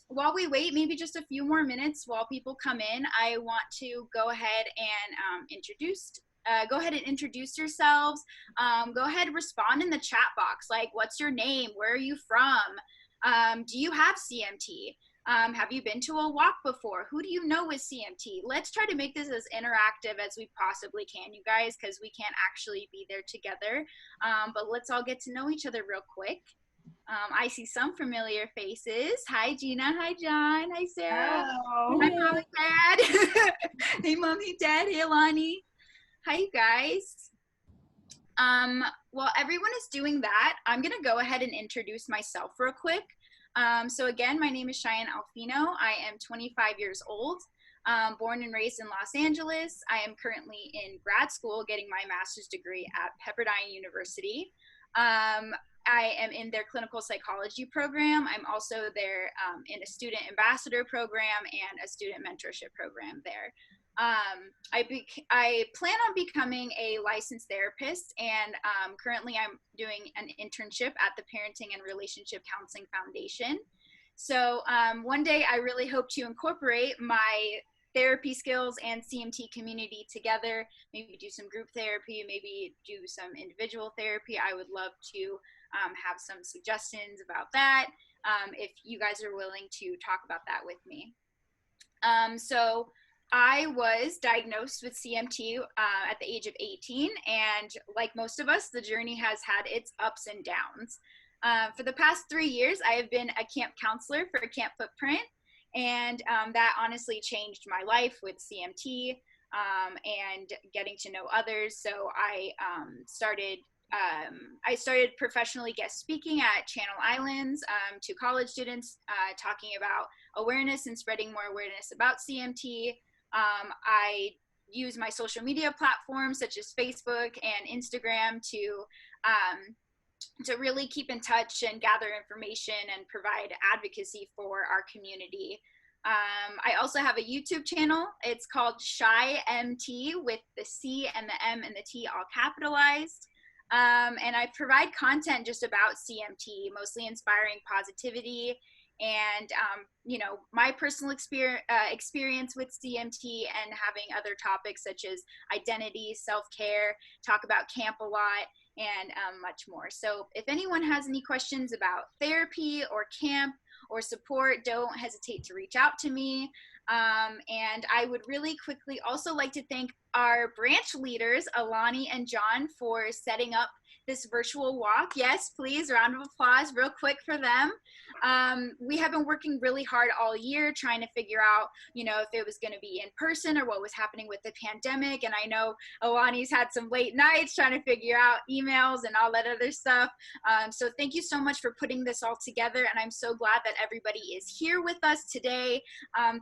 while we wait, maybe just a few more minutes while people come in, I want to go ahead and go ahead and introduce yourselves. Go ahead and respond in the chat box, like what's your name, where are you from, do you have CMT, have you been to a walk before, who do you know with CMT? Let's try to make this as interactive as we possibly can, you guys, because we can't actually be there together, but let's all get to know each other real quick. I see some familiar faces. Hi, Gina. Hi, John. Hi, Sarah. Hello. Hi, Mom and Dad. Hey, Mommy, Dad. Hey, Alani. Hi, you guys. While everyone is doing that, I'm going to go ahead and introduce myself real quick. So again, my name is Cheyenne Alfino. I am 25 years old, born and raised in Los Angeles. I am currently in grad school getting my master's degree at Pepperdine University. I am in their clinical psychology program. I'm also there in a student ambassador program and a student mentorship program there. I plan on becoming a licensed therapist, and currently I'm doing an internship at the Parenting and Relationship Counseling Foundation. So one day I really hope to incorporate my therapy skills and CMT community together, maybe do some group therapy, maybe do some individual therapy. I would love to have some suggestions about that if you guys are willing to talk about that with me. So I was diagnosed with CMT at the age of 18, and like most of us, the journey has had its ups and downs. For the past 3 years, I have been a camp counselor for Camp Footprint, and that honestly changed my life with CMT and getting to know others. So I started professionally guest speaking at Channel Islands to college students, talking about awareness and spreading more awareness about CMT. I use my social media platforms such as Facebook and Instagram to really keep in touch and gather information and provide advocacy for our community. I also have a YouTube channel. It's called CMT with the C and the M and the T all capitalized. And I provide content just about CMT, mostly inspiring positivity and, you know, my personal experience with CMT, and having other topics such as identity, self-care, talk about camp a lot, and much more. So if anyone has any questions about therapy or camp or support, don't hesitate to reach out to me. And I would really quickly also like to thank our branch leaders, Alani and John, for setting up this virtual walk. Yes, please, round of applause real quick for them. We have been working really hard all year trying to figure out, you know, if it was going to be in person or what was happening with the pandemic. And I know Alani's had some late nights trying to figure out emails and all that other stuff. So thank you so much for putting this all together. And I'm so glad that everybody is here with us today.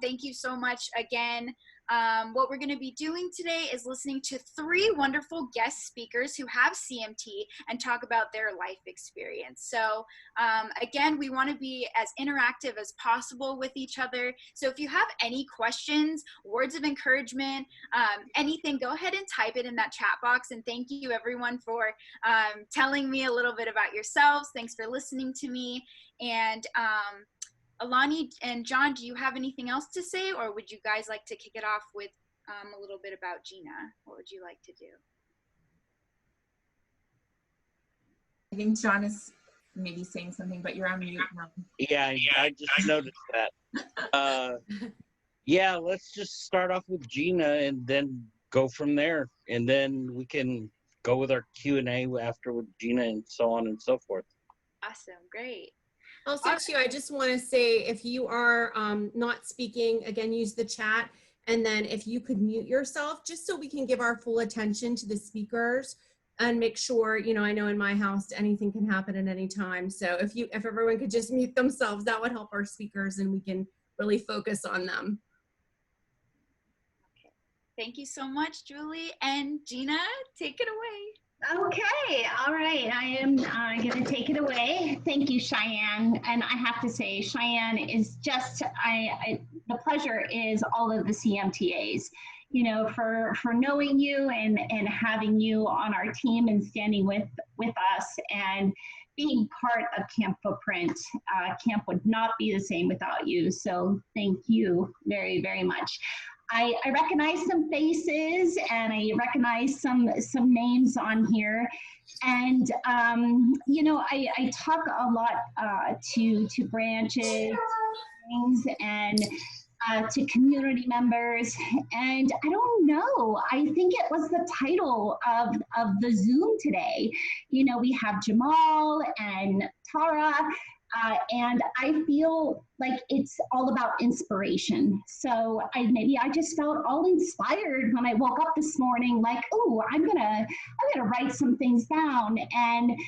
Thank you so much again. What we're going to be doing today is listening to 3 wonderful guest speakers who have CMT and talk about their life experience. So again, we want to be as interactive as possible with each other. So if you have any questions, words of encouragement, anything, go ahead and type it in that chat box. And thank you everyone for telling me a little bit about yourselves. Thanks for listening to me. And Alani and John, do you have anything else to say, or would you guys like to kick it off with a little bit about Gina? What would you like to do? I think John is maybe saying something, but you're on mute now. Yeah, I just noticed that. Yeah, let's just start off with Gina and then go from there. And then we can go with our Q&A after with Gina and so on and so forth. Awesome, great. Also, too, I just want to say, if you are not speaking, again, use the chat. And then if you could mute yourself, just so we can give our full attention to the speakers and make sure, you know, I know in my house, anything can happen at any time. So if everyone could just mute themselves, that would help our speakers and we can really focus on them. Okay. Thank you so much, Julie. And Gina, take it away. Okay, all right. I am going to take it away. Thank you, Cheyenne. And I have to say, Cheyenne is just, the pleasure is all of the CMTAs, you know, for knowing you and having you on our team and standing with us and being part of Camp Footprint. Camp would not be the same without you. So thank you very, very much. I recognize some faces and I recognize some names on here. And, you know, I talk a lot to branches things and to community members. And I don't know, I think it was the title of the Zoom today. You know, we have Jamal and Tara, and I feel like it's all about inspiration. So maybe I just felt all inspired when I woke up this morning, like, oh, I'm gonna write some things down. And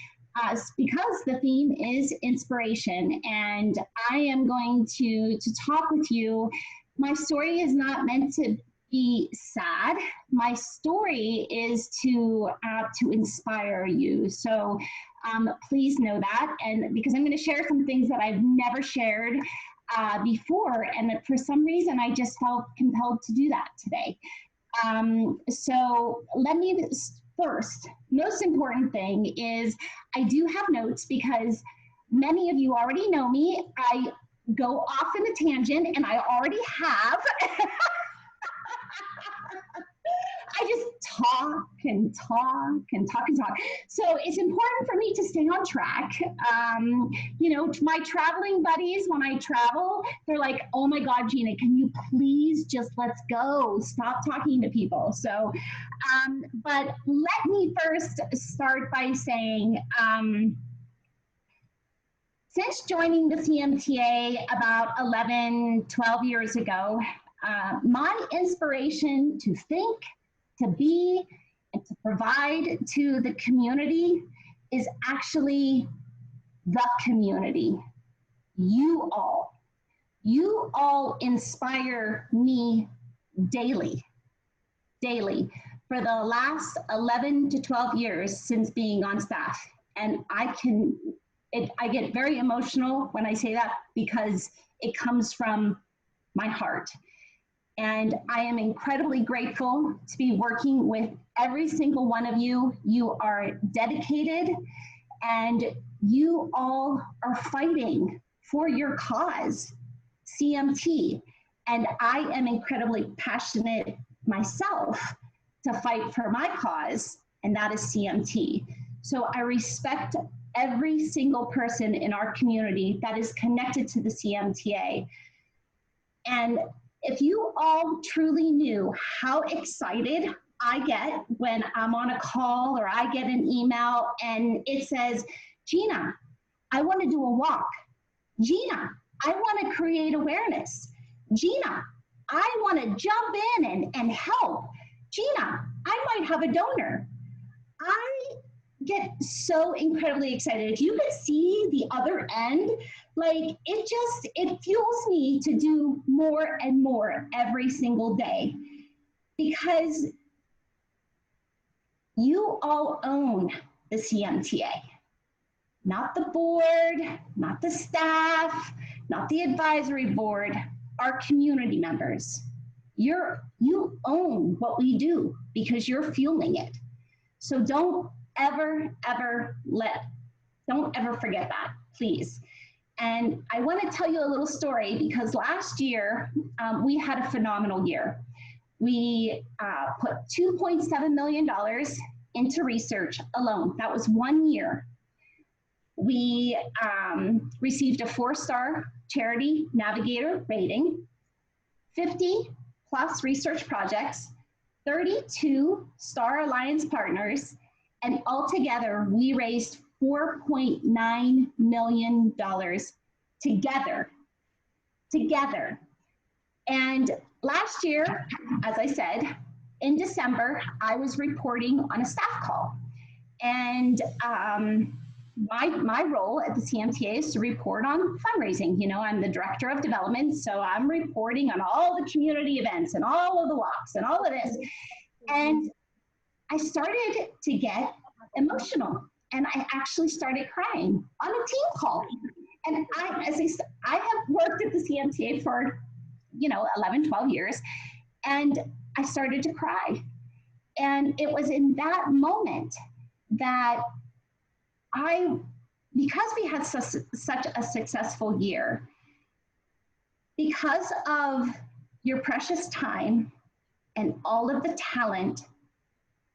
because the theme is inspiration, and I am going to talk with you. My story is not meant to be sad. My story is to inspire you. So please know that. And because I'm going to share some things that I've never shared before, and for some reason I just felt compelled to do that today. So let me first, most important thing is I do have notes because many of you already know me. I go off in a tangent and I already have. I just talk and talk and talk and talk. So it's important for me to stay on track. You know, my traveling buddies, when I travel, they're like, oh my God, Gina, can you please just let's go? Stop talking to people. So, but let me first start by saying, since joining the CMTA about 11, 12 years ago, my inspiration to think, to be, and to provide to the community is actually the community. You all inspire me daily, for the last 11 to 12 years since being on staff. And I get very emotional when I say that because it comes from my heart. And I am incredibly grateful to be working with every single one of you. You are dedicated and you all are fighting for your cause, CMT. And I am incredibly passionate myself to fight for my cause, and that is CMT. So I respect every single person in our community that is connected to the CMTA. And if you all truly knew how excited I get when I'm on a call or I get an email and it says, Gina, I want to do a walk. Gina, I want to create awareness. Gina, I want to jump in and help. Gina, I might have a donor. I get so incredibly excited. If you could see the other end, like it fuels me to do more and more every single day because you all own the CMTA, not the board, not the staff, not the advisory board, our community members. You own what we do because you're fueling it. So don't ever forget that, please. And I want to tell you a little story because last year we had a phenomenal year. We put $2.7 million into research alone. That was 1 year. We received a 4-star Charity Navigator rating, 50 plus research projects, 32 Star Alliance partners, and altogether we raised $4.9 million together. And last year, as I said, in December, I was reporting on a staff call. And my role at the CMTA is to report on fundraising. You know, I'm the director of development, so I'm reporting on all the community events and all of the walks and all of this. And I started to get emotional, and I actually started crying on a team call. And I have worked at the CMTA for, 11, 12 years, and I started to cry. And it was in that moment that I because we had such a successful year, because of your precious time and all of the talent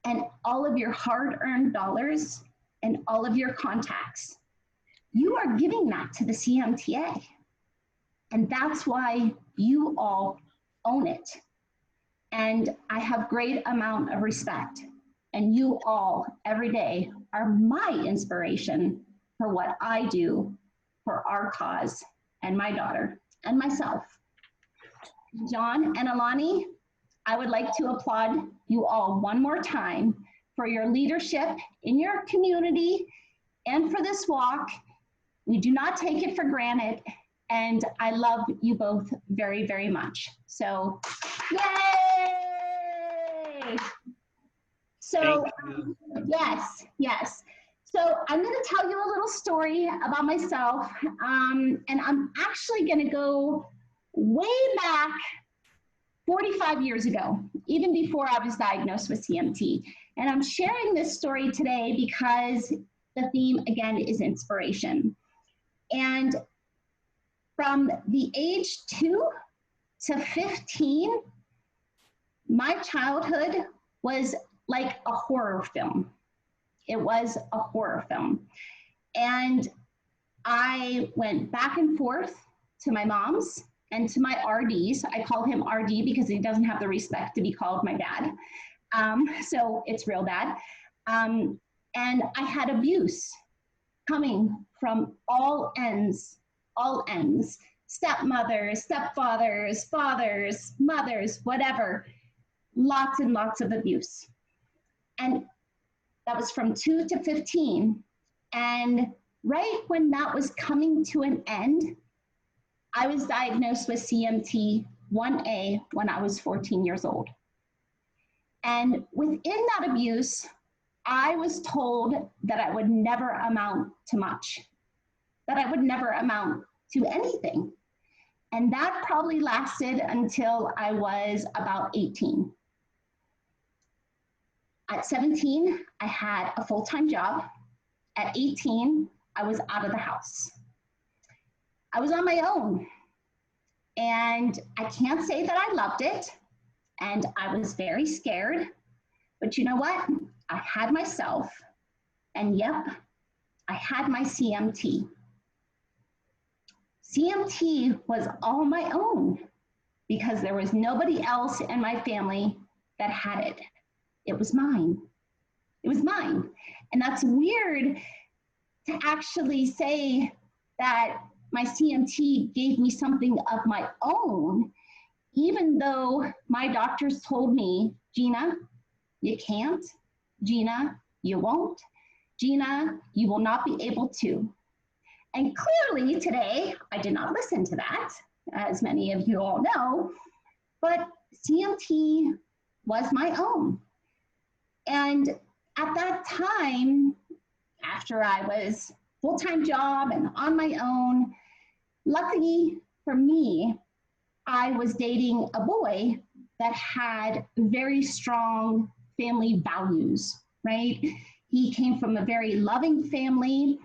and all of your hard-earned dollars and all of your contacts, you are giving that to the CMTA. And that's why you all own it. And I have great amount of respect. And you all, every day, are my inspiration for what I do for our cause and my daughter and myself. John and Alani, I would like to applaud you all one more time for your leadership in your community and for this walk. We do not take it for granted, and I love you both very, very much. So, yay! So, yes. So I'm going to tell you a little story about myself, and I'm actually going to go way back 45 years ago, even before I was diagnosed with CMT. And I'm sharing this story today because the theme, again, is inspiration. And from the age 2 to 15, my childhood was like a horror film. It was a horror film. And I went back and forth to my mom's and to my RD's. I call him RD because he doesn't have the respect to be called my dad. So it's real dad. And I had abuse coming from all ends, stepmothers, stepfathers, fathers, mothers, whatever, lots and lots of abuse. And that was from 2 to 15. And right when that was coming to an end, I was diagnosed with CMT 1A when I was 14 years old. And within that abuse, I was told that I would never amount to much, that I would never amount to anything. And that probably lasted until I was about 18. At 17, I had a full-time job. At 18, I was out of the house. I was on my own. And I can't say that I loved it. And I was very scared. But you know what? I had myself. And yep, I had my CMT. CMT was all my own because there was nobody else in my family that had it. It was mine. It was mine. And that's weird to actually say that my CMT gave me something of my own, even though my doctors told me, Gina, you can't. Gina, you won't. Gina, you will not be able to. And clearly today, I did not listen to that, as many of you all know, but CMT was my own. And at that time, after I was full-time job and on my own, luckily for me, I was dating a boy that had very strong family values, right? He came from a very loving family,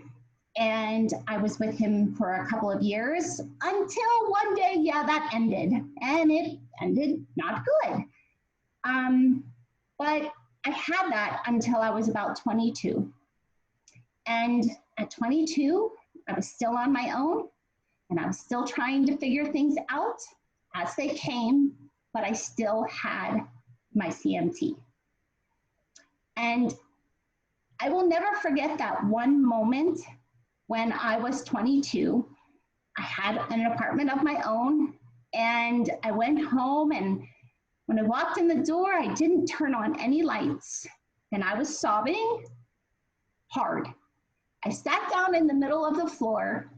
and I was with him for a couple of years until one day, yeah, that ended, and it ended not good. But I had that until I was about 22. And at 22, I was still on my own, and I was still trying to figure things out as they came, but I still had my CMT. And I will never forget that one moment when I was 22. I had an apartment of my own, and I went home, and when I walked in the door, I didn't turn on any lights, and I was sobbing hard. I sat down in the middle of the floor,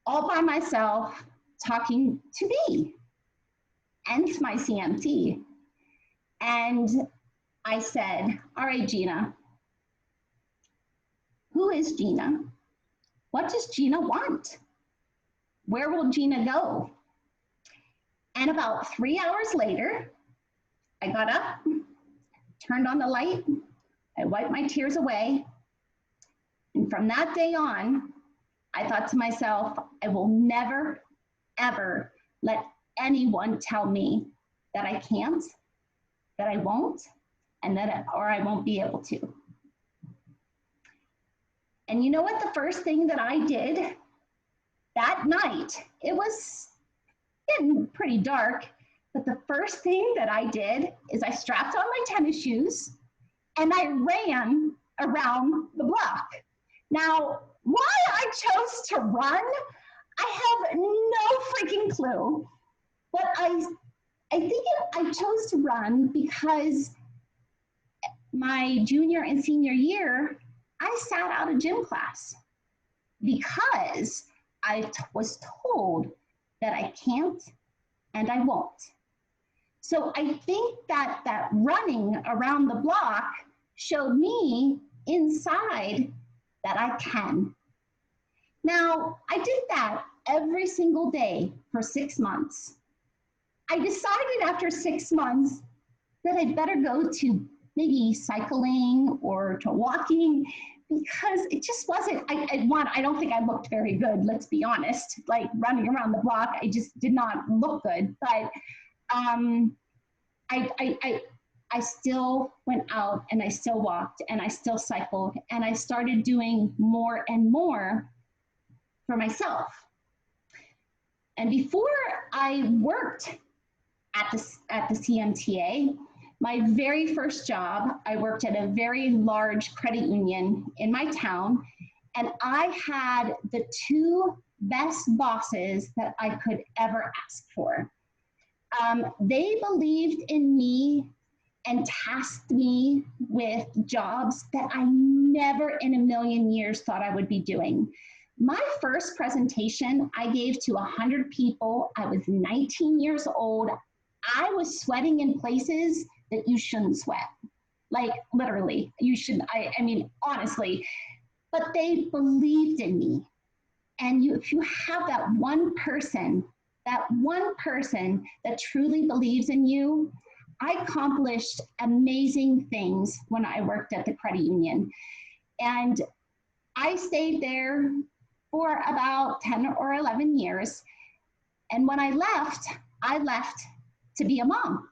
all by myself, talking to me and my CMT. And I said, all right, Gina, who is Gina? What does Gina want? Where will Gina go? And about 3 hours later, I got up, turned on the light, I wiped my tears away, and And from that day on, I thought to myself, I will never, ever let anyone tell me that I can't, that I won't, and or I won't be able to. And you know what the first thing that I did that night, it was getting pretty dark, but the first thing that I did is I strapped on my tennis shoes and I ran around the block. Now, why I chose to run, I have no freaking clue. But I think I chose to run because my junior and senior year, I sat out of gym class because I was told that I can't and I won't. So I think that running around the block showed me inside that I can. Now, I did that every single day for 6 months. I decided after 6 months that I'd better go to maybe cycling or to walking because it just wasn't, I don't think I looked very good, let's be honest. Like running around the block, I just did not look good. But I still went out and I still walked and I still cycled and I started doing more and more for myself. And before I worked at the CMTA, my very first job, I worked at a very large credit union in my town, and I had the 2 best bosses that I could ever ask for. They believed in me and tasked me with jobs that I never in a million years thought I would be doing. My first presentation I gave to 100 people. I was 19 years old. I was sweating in places that you shouldn't sweat. Like literally, you shouldn't, I mean, honestly, but they believed in me. And if you have that one person that truly believes in you, I accomplished amazing things when I worked at the credit union. And I stayed there for about 10 or 11 years. And when I left to be a mom.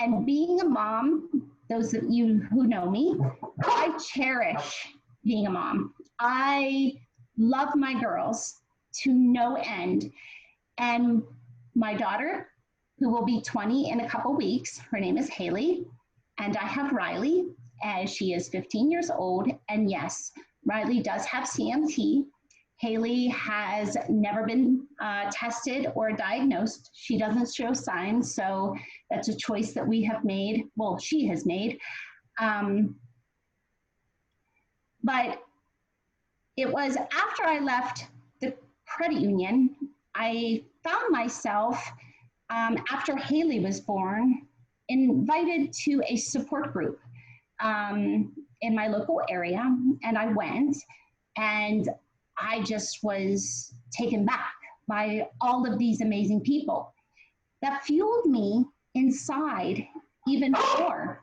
And being a mom, those of you who know me, I cherish being a mom. I love my girls to no end. And my daughter, who will be 20 in a couple weeks, her name is Haley. And I have Riley, as she is 15 years old. And yes, Riley does have CMT. Haley has never been tested or diagnosed. She doesn't show signs, so that's a choice that we have made. Well, she has made. But it was after I left the credit union, I found myself, after Haley was born, invited to a support group in my local area, and I went, and I just was taken back by all of these amazing people that fueled me inside even more.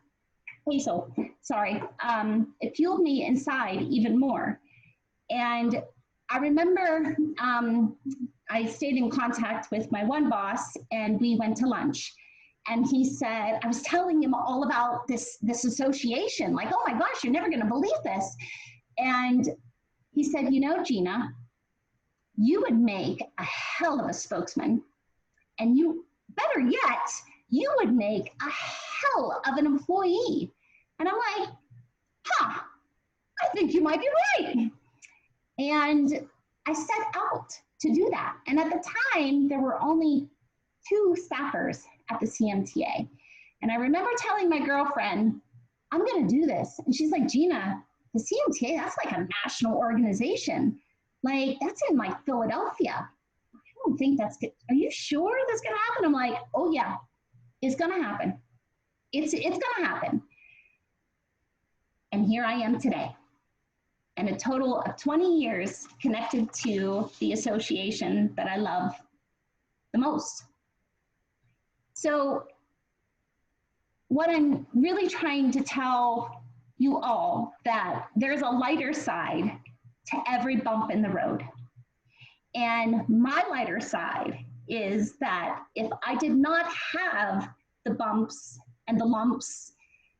Hazel, sorry. It fueled me inside even more. And I remember I stayed in contact with my one boss and we went to lunch. And he said, I was telling him all about this association, like, oh my gosh, you're never gonna believe this. And he said, you know, Gina, you would make a hell of a spokesman. And you, better yet, you would make a hell of an employee. And I'm like, huh, I think you might be right. And I set out to do that. And at the time, there were only 2 staffers at the CMTA. And I remember telling my girlfriend, I'm gonna do this. And she's like, Gina, the CMTA, that's like a national organization. Like, that's in like Philadelphia. I don't think that's good. Are you sure that's gonna happen? I'm like, oh yeah, it's gonna happen. It's gonna happen. And here I am today. And a total of 20 years connected to the association that I love the most. So what I'm really trying to tell you all that there's a lighter side to every bump in the road. And my lighter side is that if I did not have the bumps and the lumps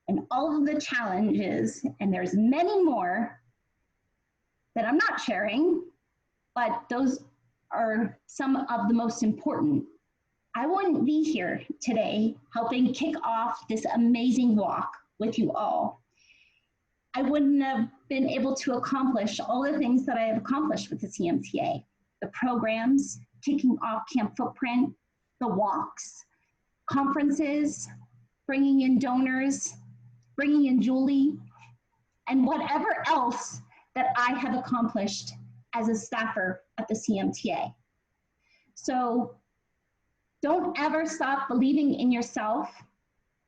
and all of the challenges, and there's many more that I'm not sharing, but those are some of the most important, I wouldn't be here today helping kick off this amazing walk with you all. I wouldn't have been able to accomplish all the things that I have accomplished with the CMTA, the programs, kicking off Camp Footprint, the walks, conferences, bringing in donors, bringing in Julie, and whatever else that I have accomplished as a staffer at the CMTA. So don't ever stop believing in yourself.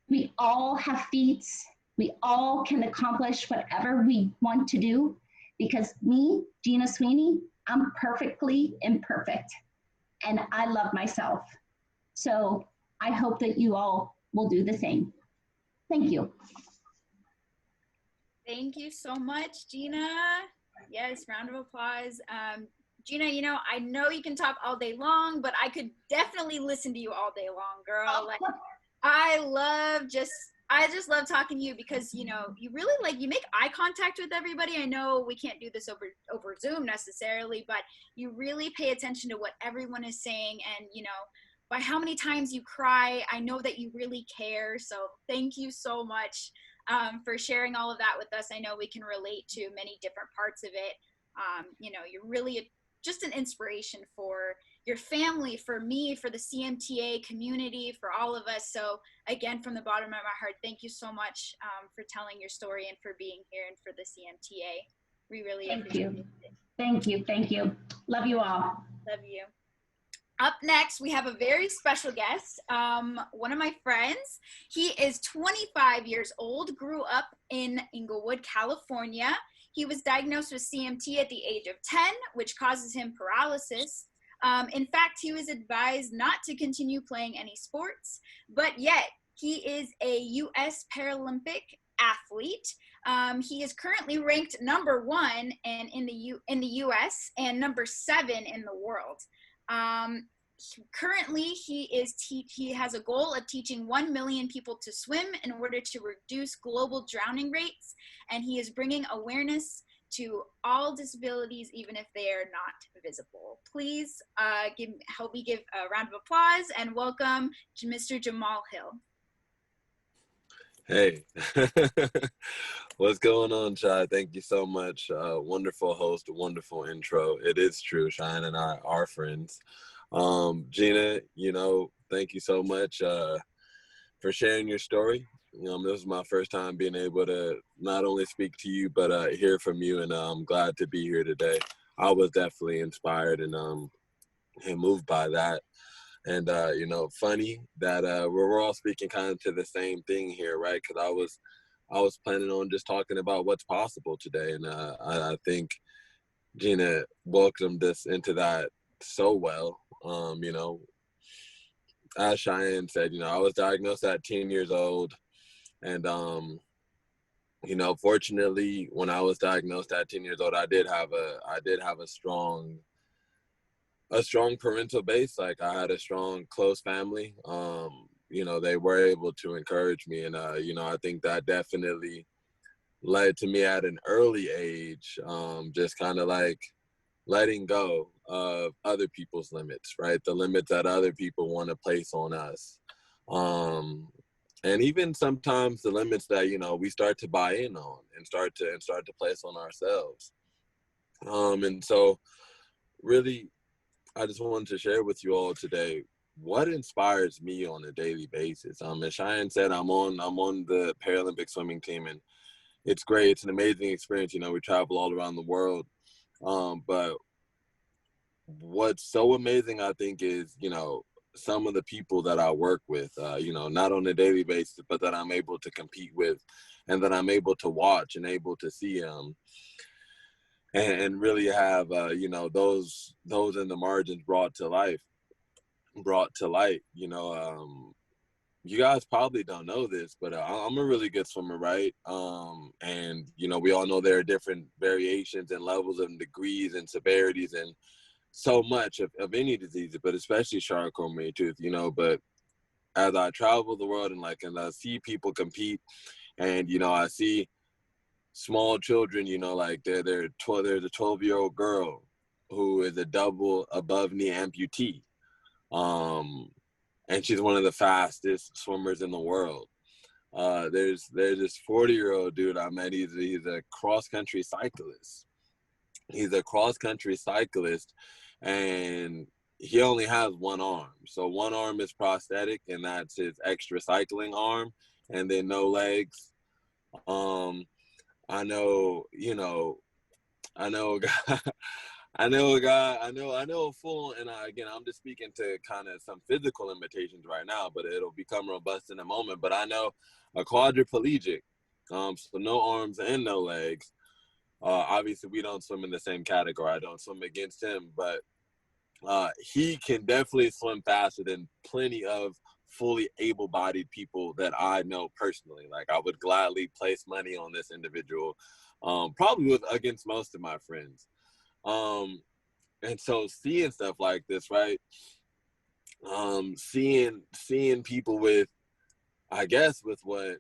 We all have feats. We all can accomplish whatever we want to do, because me, Gina Sweeney, I'm perfectly imperfect and I love myself. So I hope that you all will do the same. Thank you. Thank you so much, Gina. Yes, round of applause. Gina, you know, I know you can talk all day long, but I could definitely listen to you all day long, girl. Like, I just love talking to you because, you know, you really you make eye contact with everybody. I know we can't do this over Zoom necessarily, but you really pay attention to what everyone is saying. And, you know, by how many times you cry, I know that you really care. So thank you so much for sharing all of that with us. I know we can relate to many different parts of it. You know, you're really just an inspiration for your family, for me, for the CMTA community, for all of us. So again, from the bottom of my heart, thank you so much for telling your story and for being here and for the CMTA. We really appreciate it. Thank you. Thank you. Love you all. Love you. Up next, we have a very special guest, one of my friends. He is 25 years old, grew up in Inglewood, California. He was diagnosed with CMT at the age of 10, which causes him paralysis. In fact, he was advised not to continue playing any sports, but yet he is a U.S. Paralympic athlete. He is currently ranked #1 in the U.S. and #7 in the world. Currently, he has a goal of teaching 1 million people to swim in order to reduce global drowning rates, and he is bringing awareness to all disabilities, even if they are not visible. Please help me give a round of applause and welcome Mr. Jamal Hill. Hey, what's going on, Shai? Thank you so much. Wonderful host, wonderful intro. It is true, Shine and I are friends. Gina, you know, thank you so much for sharing your story. You know, this is my first time being able to not only speak to you, but hear from you, and I'm glad to be here today. I was definitely inspired and moved by that. And, you know, funny that we're all speaking kind of to the same thing here, right? Because I was planning on just talking about what's possible today. And I think Gina welcomed us into that so well. You know, as Cheyenne said, you know, I was diagnosed at 10 years old. And, you know, fortunately, when I was diagnosed at 10 years old, I did have a strong parental base. Like, I had a strong, close family. You know, they were able to encourage me. And, you know, I think that definitely led to me at an early age, just kind of like letting go of other people's limits, right? The limits that other people want to place on us. And even sometimes the limits that, you know, we start to buy in on and start to place on ourselves. And so really, I just wanted to share with you all today what inspires me on a daily basis. As Cheyenne said, I'm on the Paralympic swimming team, and it's great. It's an amazing experience. You know, we travel all around the world. But what's so amazing, I think, is, you know, some of the people that I work with, you know, not on a daily basis, but that I'm able to compete with and that I'm able to watch and able to see and really have, you know, those in the margins brought to light, you know. you guys probably don't know this, but I'm a really good swimmer, right? And, you know, we all know there are different variations and levels and degrees and severities and so much of any disease, but especially Charcot-Marie-Tooth, you know. But as I travel the world and I see people compete, and, you know, I see small children, you know, like there's a 12-year-old girl who is a double above knee amputee. And she's one of the fastest swimmers in the world. There's this 40-year-old dude I met. He's a cross-country cyclist. He's a cross-country cyclist, and he only has one arm. So one arm is prosthetic, and that's his extra cycling arm, and then no legs. I know a guy. I know a full, and I'm just speaking to kind of some physical limitations right now, but it'll become robust in a moment. But I know a quadriplegic, so no arms and no legs. Obviously, we don't swim in the same category. I don't swim against him, but he can definitely swim faster than plenty of fully able-bodied people that I know personally. Like, I would gladly place money on this individual, probably against most of my friends. And so seeing stuff like this, right? Seeing people with what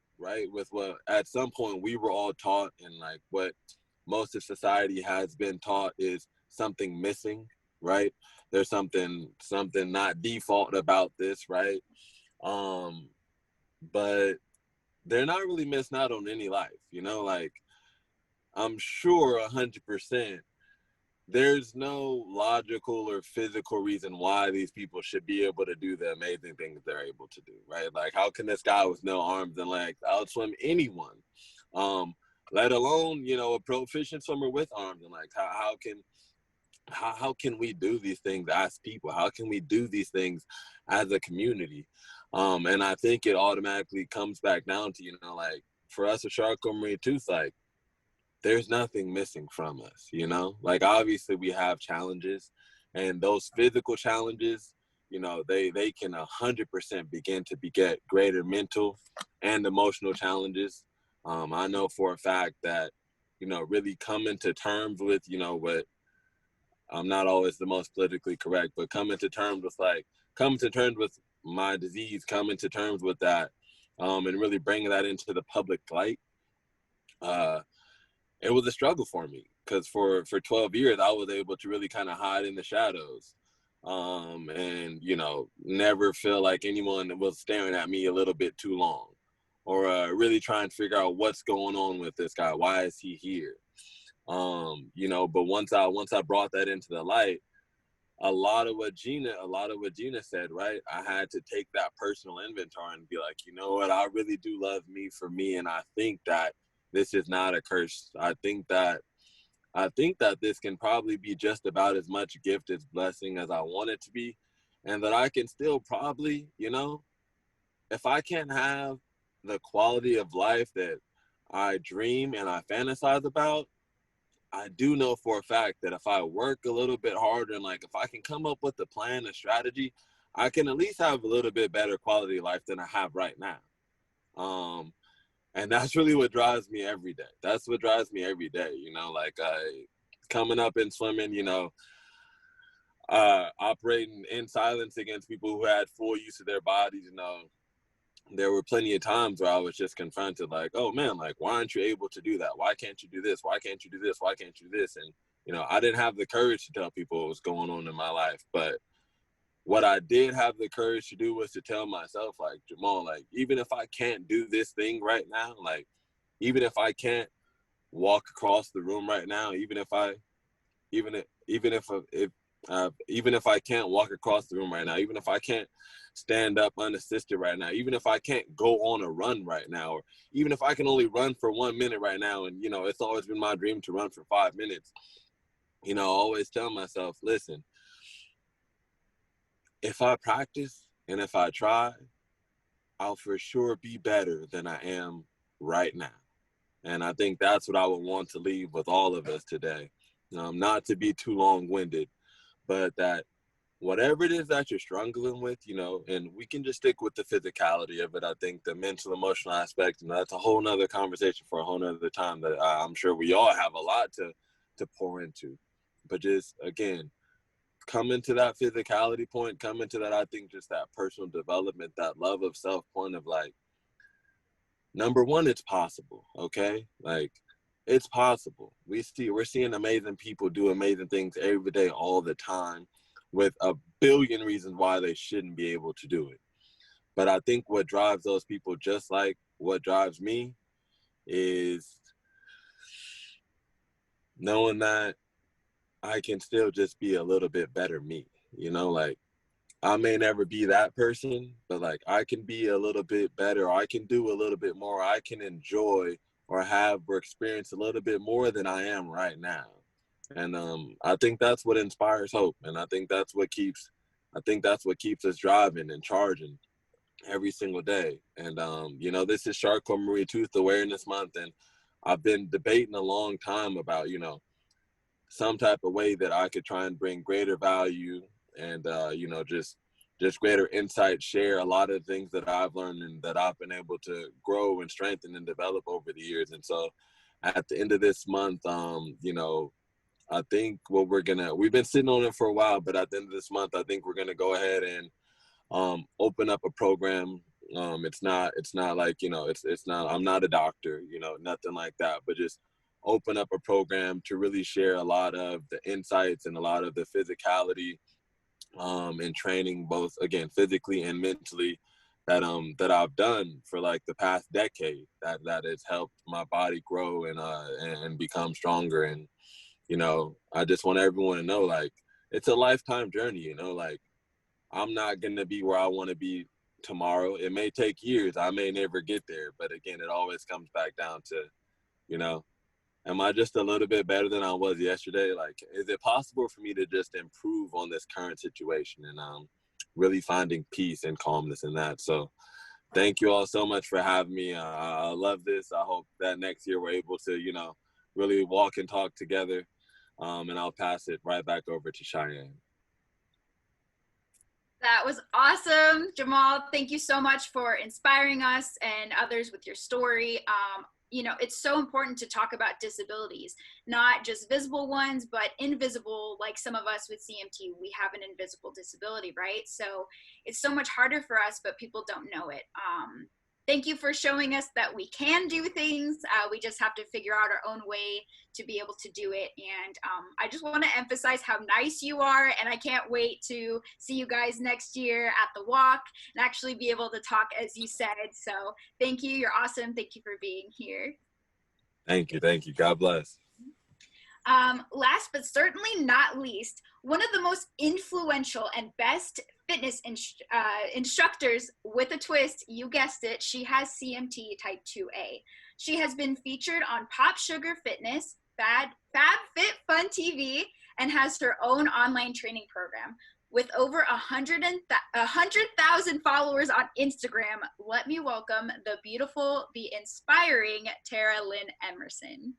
at some point we were all taught, and like what most of society has been taught is something missing, right? There's something not default about this, right? But they're not really missing out on any life, you know. Like, I'm sure 100% there's no logical or physical reason why these people should be able to do the amazing things they're able to do, right? Like, how can this guy with no arms and legs outswim anyone? Let alone, you know, a proficient swimmer with arms and legs. How can we do these things as people? How can we do these things as a community? And I think it automatically comes back down to, you know, like, for us at Charcot-Marie-Tooth, like, there's nothing missing from us, you know? Like, obviously we have challenges, and those physical challenges, you know, they can 100% begin to beget greater mental and emotional challenges. I know for a fact that, you know, really coming to terms with, you know, what, I'm not always the most politically correct, but coming to terms with my disease, coming to terms with that, and really bringing that into the public light, it was a struggle for me, because for 12 years, I was able to really kind of hide in the shadows, and, you know, never feel like anyone was staring at me a little bit too long, or really trying to figure out what's going on with this guy. Why is he here? You know, but once I brought that into the light, a lot of what Gina said, right? I had to take that personal inventory and be like, you know what? I really do love me for me, and I think that this is not a curse. I think that this can probably be just about as much gift as blessing as I want it to be. And that I can still probably, you know, if I can't have the quality of life that I dream and I fantasize about, I do know for a fact that if I work a little bit harder, and like, if I can come up with a plan, a strategy, I can at least have a little bit better quality of life than I have right now. And that's really what drives me every day. That's what drives me every day, you know, like, coming up and swimming, you know, operating in silence against people who had full use of their bodies. You know, there were plenty of times where I was just confronted, like, oh man, like, why aren't you able to do that? Why can't you do this? Why can't you do this? Why can't you do this? And, you know, I didn't have the courage to tell people what was going on in my life, but what I did have the courage to do was to tell myself, like, Jamal, like, even if I can't do this thing right now, like, even if I can't walk across the room right now, even if I can't walk across the room right now, even if I can't stand up unassisted right now, even if I can't go on a run right now, or even if I can only run for 1 minute right now, and, you know, it's always been my dream to run for 5 minutes, you know, I always tell myself, listen, if I practice and if I try, I'll for sure be better than I am right now. And I think that's what I would want to leave with all of us today. Not to be too long-winded, but that whatever it is that you're struggling with, you know, and we can just stick with the physicality of it. I think the mental, emotional aspect, and that's a whole nother conversation for a whole nother time that I'm sure we all have a lot to pour into. But just, again, come into that physicality point, come into that, I think, just that personal development, that love of self point of like, number one, it's possible, okay? Like, it's possible. We're seeing amazing people do amazing things every day, all the time, with a billion reasons why they shouldn't be able to do it. But I think what drives those people, just like what drives me, is knowing that I can still just be a little bit better me. You know, like, I may never be that person, but like, I can be a little bit better, or I can do a little bit more, I can enjoy or have or experience a little bit more than I am right now. And I think that's what inspires hope. And I think that's what keeps us driving and charging every single day. And, you know, this is Charcot-Marie-Tooth Awareness Month. And I've been debating a long time about, you know, some type of way that I could try and bring greater value and, you know, just greater insight, share a lot of things that I've learned and that I've been able to grow and strengthen and develop over the years. And so at the end of this month, you know, I think we've been sitting on it for a while, but at the end of this month, I think we're going to go ahead and open up a program. It's not like, you know, it's not, I'm not a doctor, you know, nothing like that, but just open up a program to really share a lot of the insights and a lot of the physicality and training, both, again, physically and mentally, that I've done for like the past decade, that has helped my body grow and become stronger. And, you know, I just want everyone to know, like, it's a lifetime journey, you know, like, I'm not going to be where I want to be tomorrow. It may take years. I may never get there. But again, it always comes back down to, you know, am I just a little bit better than I was yesterday? Like, is it possible for me to just improve on this current situation? And really finding peace and calmness in that. So thank you all so much for having me. I love this. I hope that next year we're able to, you know, really walk and talk together. And I'll pass it right back over to Cheyenne. That was awesome, Jamal. Thank you so much for inspiring us and others with your story. You know, it's so important to talk about disabilities, not just visible ones, but invisible, like some of us with CMT, we have an invisible disability, right? So it's so much harder for us, but people don't know it. Thank you for showing us that we can do things. We just have to figure out our own way to be able to do it. And I just want to emphasize how nice you are. And I can't wait to see you guys next year at the walk and actually be able to talk, as you said. So thank you. You're awesome. Thank you for being here. Thank you. Thank you. God bless. Last but certainly not least, one of the most influential and best fitness instructors with a twist, you guessed it, she has CMT type 2A. She has been featured on Pop Sugar Fitness, FabFitFun TV, and has her own online training program. With over 100,000 followers on Instagram, let me welcome the beautiful, the inspiring Tara Lynn Emerson.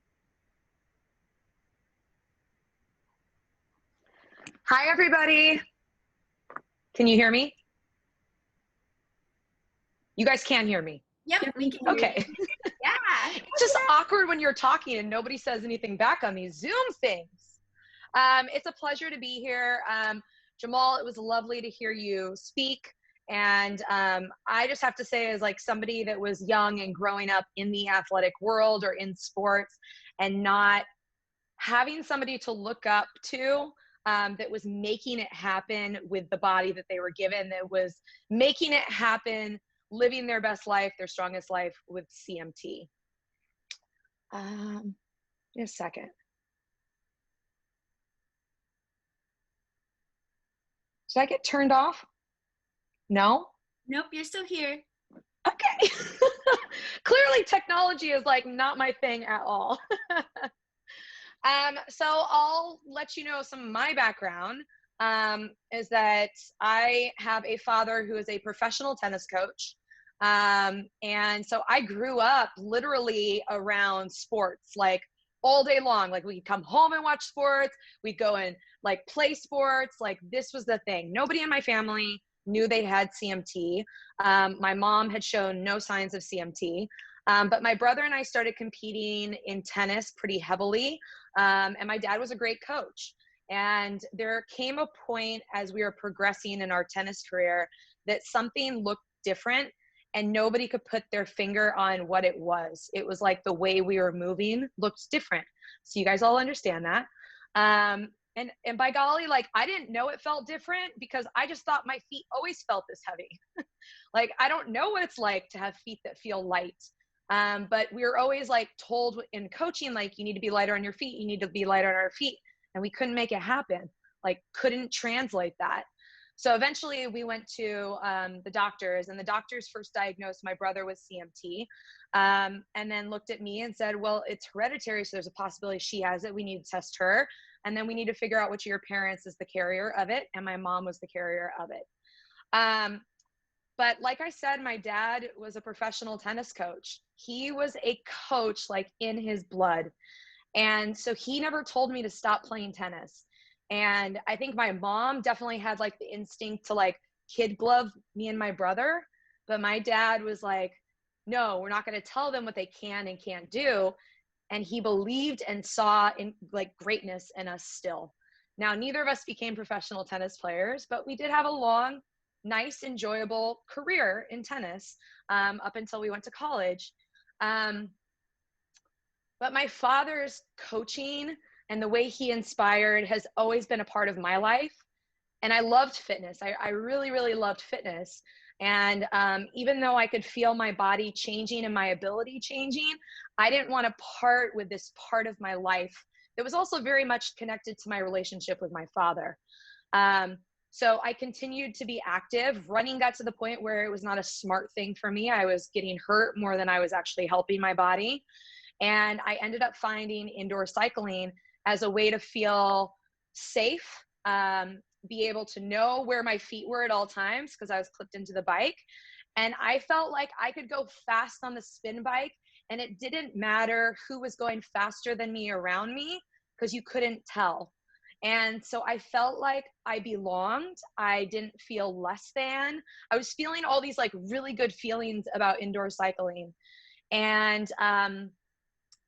Hi, everybody. Can you hear me? You guys can hear me? Yep, we can. Okay. Yeah. It's just awkward when you're talking and nobody says anything back on these Zoom things. It's a pleasure to be here. Jamal, it was lovely to hear you speak. And I just have to say, as like somebody that was young and growing up in the athletic world or in sports and not having somebody to look up to, that was making it happen with the body that they were given, that was making it happen, living their best life, their strongest life with CMT. Give me a second. Did I get turned off? No? Nope, you're still here. Okay. Clearly technology is like not my thing at all. So I'll let you know some of my background, is that I have a father who is a professional tennis coach. And so I grew up literally around sports, like all day long. Like we'd come home and watch sports. We'd go and like play sports. Like this was the thing. Nobody in my family knew they had CMT. My mom had shown no signs of CMT. But my brother and I started competing in tennis pretty heavily. And my dad was a great coach. And there came a point as we were progressing in our tennis career that something looked different and nobody could put their finger on what it was. It was like the way we were moving looked different. So you guys all understand that. And by golly, like I didn't know it felt different because I just thought my feet always felt this heavy. Like I don't know what it's like to have feet that feel light. But we were always like told in coaching, like you need to be lighter on your feet. You need to be lighter on our feet. And we couldn't make it happen. Like couldn't translate that. So eventually we went to the doctors, and the doctors first diagnosed my brother with CMT, and then looked at me and said, well, it's hereditary. So there's a possibility she has it. We need to test her. And then we need to figure out which of your parents is the carrier of it. And my mom was the carrier of it. But like I said, my dad was a professional tennis coach. He was a coach like in his blood. And so he never told me to stop playing tennis. And I think my mom definitely had like the instinct to like kid glove me and my brother. But my dad was like, no, we're not going to tell them what they can and can't do. And he believed and saw in like greatness in us still. Now, neither of us became professional tennis players, but we did have a long, nice, enjoyable career in tennis up until we went to college. But my father's coaching and the way he inspired has always been a part of my life. And I loved fitness. I really, really loved fitness. And even though I could feel my body changing and my ability changing, I didn't want to part with this part of my life that was also very much connected to my relationship with my father. So I continued to be active. Running got to the point where it was not a smart thing for me. I was getting hurt more than I was actually helping my body. And I ended up finding indoor cycling as a way to feel safe, be able to know where my feet were at all times because I was clipped into the bike. And I felt like I could go fast on the spin bike and it didn't matter who was going faster than me around me because you couldn't tell. And so I felt like I belonged. I didn't feel less than. I was feeling all these like really good feelings about indoor cycling. And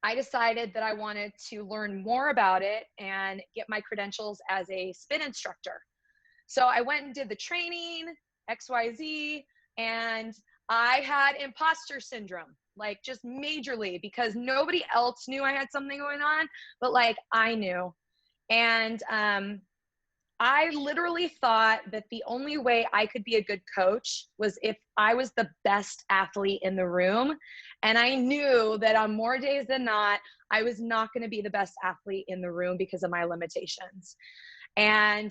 I decided that I wanted to learn more about it and get my credentials as a spin instructor. So I went and did the training, XYZ, and I had imposter syndrome, like just majorly, because nobody else knew I had something going on, but like I knew. And I literally thought that the only way I could be a good coach was if I was the best athlete in the room. And I knew that on more days than not, I was not going to be the best athlete in the room because of my limitations. And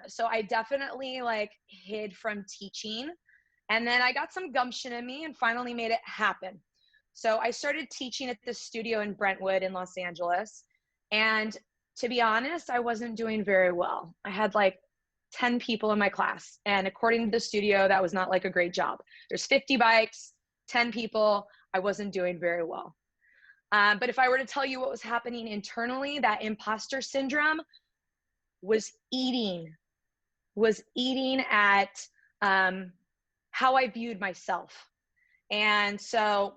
so I definitely like hid from teaching. And then I got some gumption in me and finally made it happen. So I started teaching at this studio in Brentwood in Los Angeles. And to be honest, I wasn't doing very well. I had like 10 people in my class. And according to the studio, that was not like a great job. There's 50 bikes, 10 people. I wasn't doing very well. But if I were to tell you what was happening internally, that imposter syndrome was eating at how I viewed myself. And so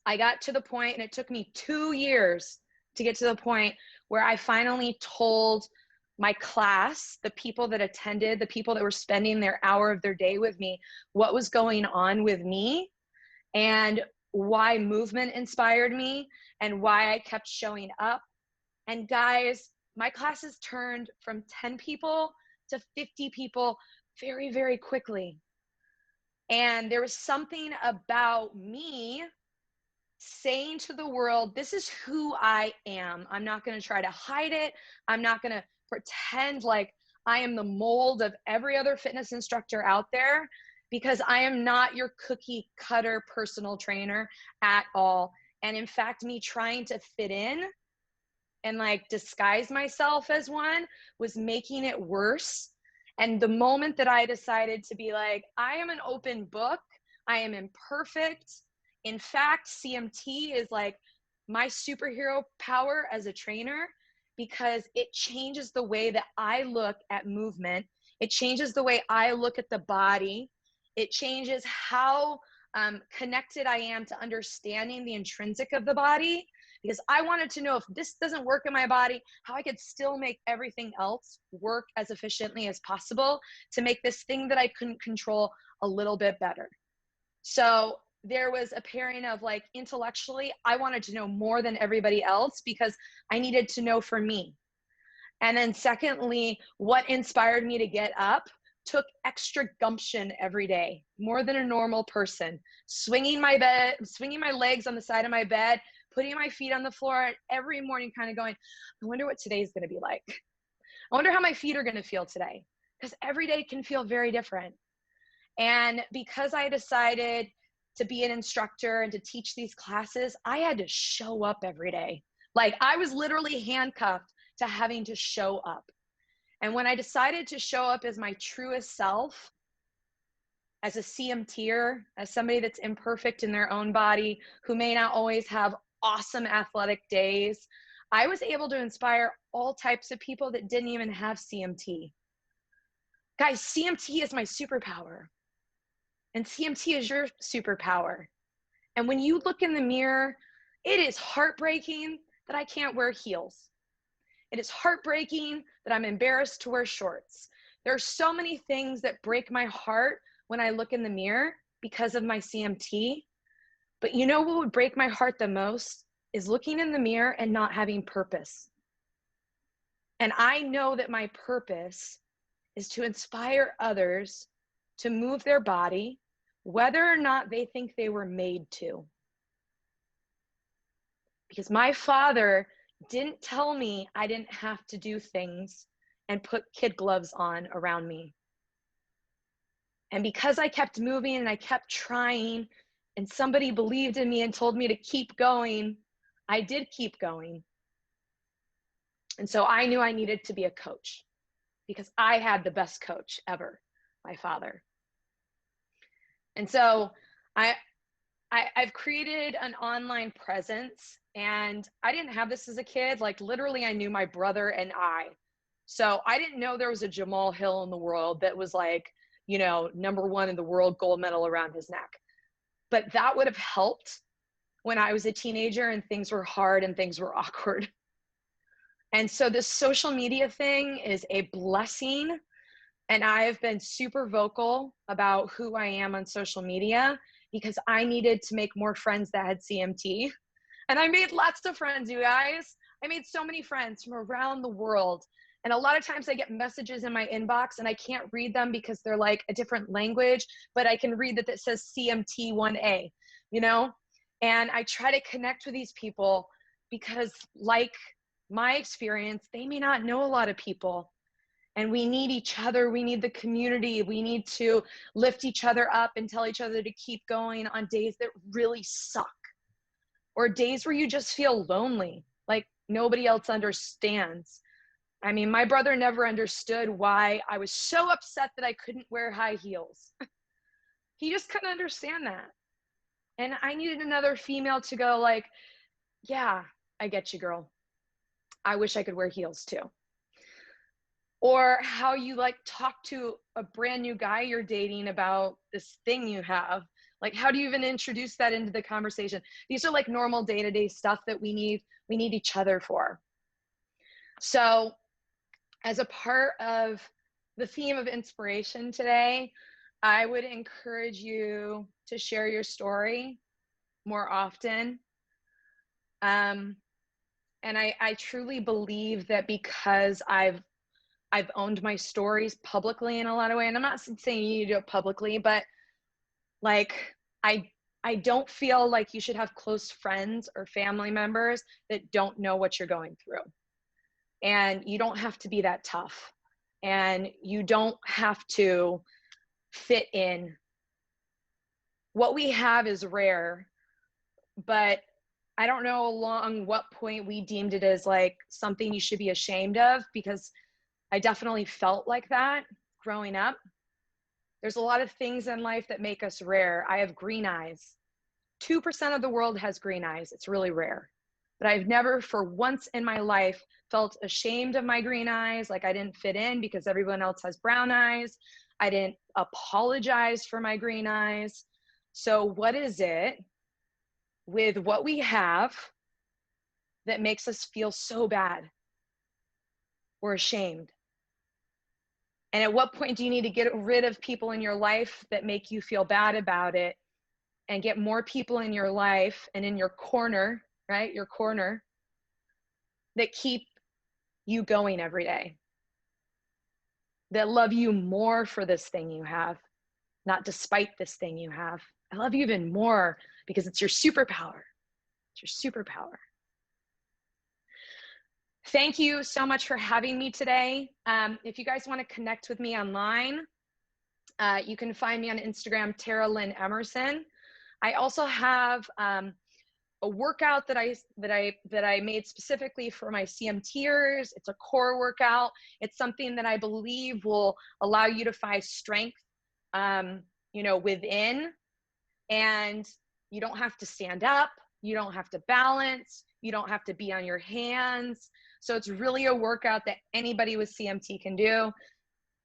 I got to the point, and it took me 2 years to get to the point where I finally told my class, the people that attended, the people that were spending their hour of their day with me, what was going on with me and why movement inspired me and why I kept showing up. And guys, my classes turned from 10 people to 50 people very, very quickly. And there was something about me saying to the world, this is who I am. I'm not going to try to hide it. I'm not going to pretend like I am the mold of every other fitness instructor out there, because I am not your cookie cutter personal trainer at all. And in fact, me trying to fit in and like disguise myself as one was making it worse. And the moment that I decided to be like, I am an open book, I am imperfect. In fact, CMT is like my superhero power as a trainer because it changes the way that I look at movement. It changes the way I look at the body. It changes how connected I am to understanding the intrinsic of the body, because I wanted to know if this doesn't work in my body, how I could still make everything else work as efficiently as possible to make this thing that I couldn't control a little bit better. So there was a pairing of like intellectually, I wanted to know more than everybody else because I needed to know for me. And then secondly, what inspired me to get up took extra gumption every day, more than a normal person, swinging my legs on the side of my bed, putting my feet on the floor every morning, kind of going, I wonder what today's going to be like. I wonder how my feet are going to feel today, because every day can feel very different. And because I decided to be an instructor and to teach these classes, I had to show up every day. Like I was literally handcuffed to having to show up. And when I decided to show up as my truest self, as a CMTer, as somebody that's imperfect in their own body, who may not always have awesome athletic days, I was able to inspire all types of people that didn't even have CMT. Guys, CMT is my superpower. And CMT is your superpower. And when you look in the mirror, it is heartbreaking that I can't wear heels. It is heartbreaking that I'm embarrassed to wear shorts. There are so many things that break my heart when I look in the mirror because of my CMT. But you know what would break my heart the most is looking in the mirror and not having purpose. And I know that my purpose is to inspire others to move their body, whether or not they think they were made to. Because my father didn't tell me I didn't have to do things and put kid gloves on around me. And because I kept moving and I kept trying, and somebody believed in me and told me to keep going, I did keep going. And so I knew I needed to be a coach because I had the best coach ever, my father. And so I've created an online presence, and I didn't have this as a kid. Like literally I knew my brother and I. So I didn't know there was a Jamal Hill in the world that was like, you know, #1 in the world, gold medal around his neck. But that would have helped when I was a teenager and things were hard and things were awkward. And so this social media thing is a blessing. And I have been super vocal about who I am on social media because I needed to make more friends that had CMT. And I made lots of friends, you guys. I made so many friends from around the world. And a lot of times I get messages in my inbox and I can't read them because they're like a different language, but I can read that says CMT 1A, you know? And I try to connect with these people because like my experience, they may not know a lot of people. And we need each other. We need the community. We need to lift each other up and tell each other to keep going on days that really suck, or days where you just feel lonely, like nobody else understands. I mean, my brother never understood why I was so upset that I couldn't wear high heels. He just couldn't understand that. And I needed another female to go like, yeah, I get you, girl. I wish I could wear heels too. Or how you like talk to a brand new guy you're dating about this thing you have. Like, how do you even introduce that into the conversation? These are like normal day-to-day stuff that we need each other for. So as a part of the theme of inspiration today, I would encourage you to share your story more often. And I truly believe that because I've owned my stories publicly in a lot of ways, and I'm not saying you need to do it publicly, but like, I don't feel like you should have close friends or family members that don't know what you're going through. And you don't have to be that tough. And you don't have to fit in. What we have is rare, but I don't know along what point we deemed it as like something you should be ashamed of, because I definitely felt like that growing up. There's a lot of things in life that make us rare. I have green eyes. 2% of the world has green eyes. It's really rare. but I've never for once in my life felt ashamed of my green eyes, like I didn't fit in because everyone else has brown eyes. I didn't apologize for my green eyes. So what is it with what we have that makes us feel so bad? We're ashamed. And at what point do you need to get rid of people in your life that make you feel bad about it and get more people in your life and in your corner, right? Your corner, that keep you going every day, that love you more for this thing you have, not despite this thing you have. I love you even more because it's your superpower. It's your superpower. Thank you so much for having me today. If you guys want to connect with me online, you can find me on Instagram, Tara Lynn Emerson. I also have a workout that I made specifically for my CMTers. It's a core workout. It's something that I believe will allow you to find strength, within, and you don't have to stand up. You don't have to balance. You don't have to be on your hands. So it's really a workout that anybody with CMT can do.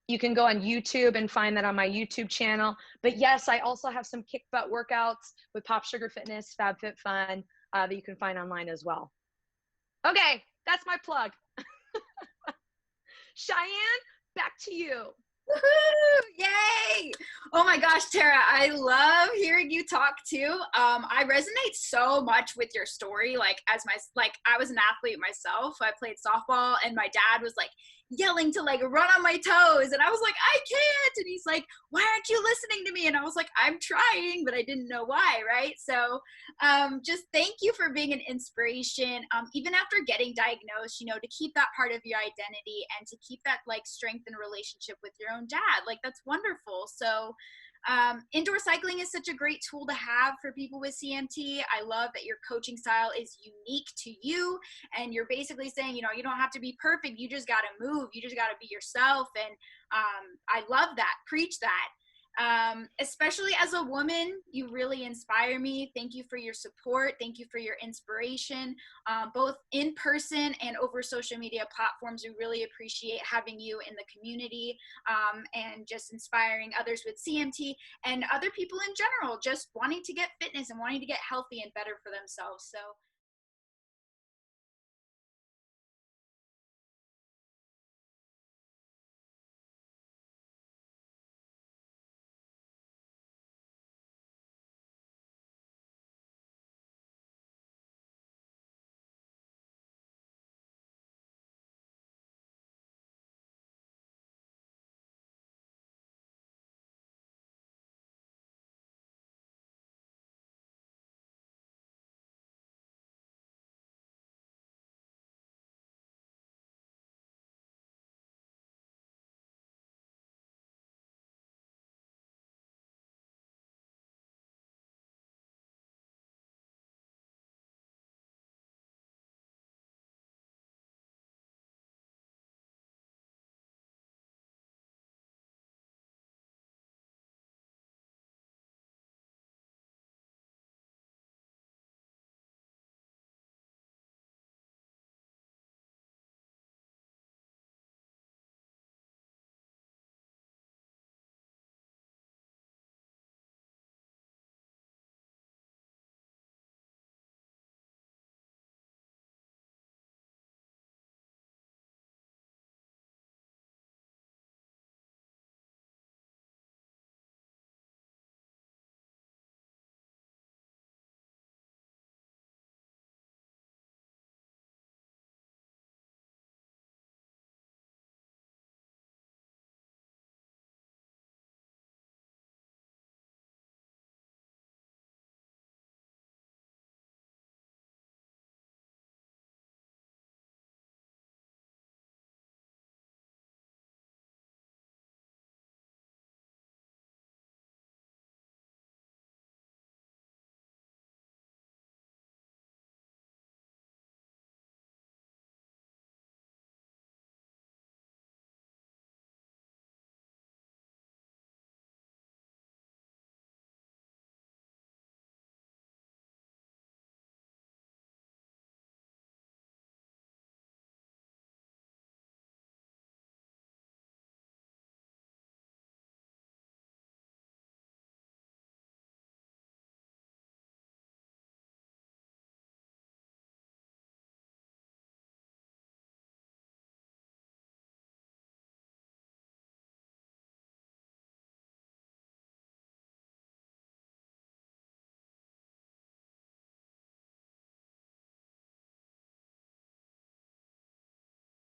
You can go on YouTube and find that on my YouTube channel. But yes, I also have some kick butt workouts with Pop Sugar Fitness, FabFitFun, that you can find online as well. Okay, that's my plug. Cheyenne, back to you. Woohoo! Yay! Oh my gosh, Tara, I love hearing you talk too. I resonate so much with your story. I was an athlete myself. I played softball, and my dad was like yelling to run on my toes, and I was like, I can't. And he's like, why aren't you listening to me? And I was like, I'm trying, but I didn't know why, right? So just thank you for being an inspiration. Even after getting diagnosed, to keep that part of your identity and to keep that strength and relationship with your own dad. That's wonderful. So indoor cycling is such a great tool to have for people with CMT. I love that your coaching style is unique to you, and you're basically saying, you don't have to be perfect. You just got to move. You just got to be yourself. And I love that. Preach that. Especially as a woman, you really inspire me. Thank you for your support. Thank you for your inspiration, both in person and over social media platforms. We really appreciate having you in the community, and just inspiring others with CMT and other people in general, just wanting to get fitness and wanting to get healthy and better for themselves. So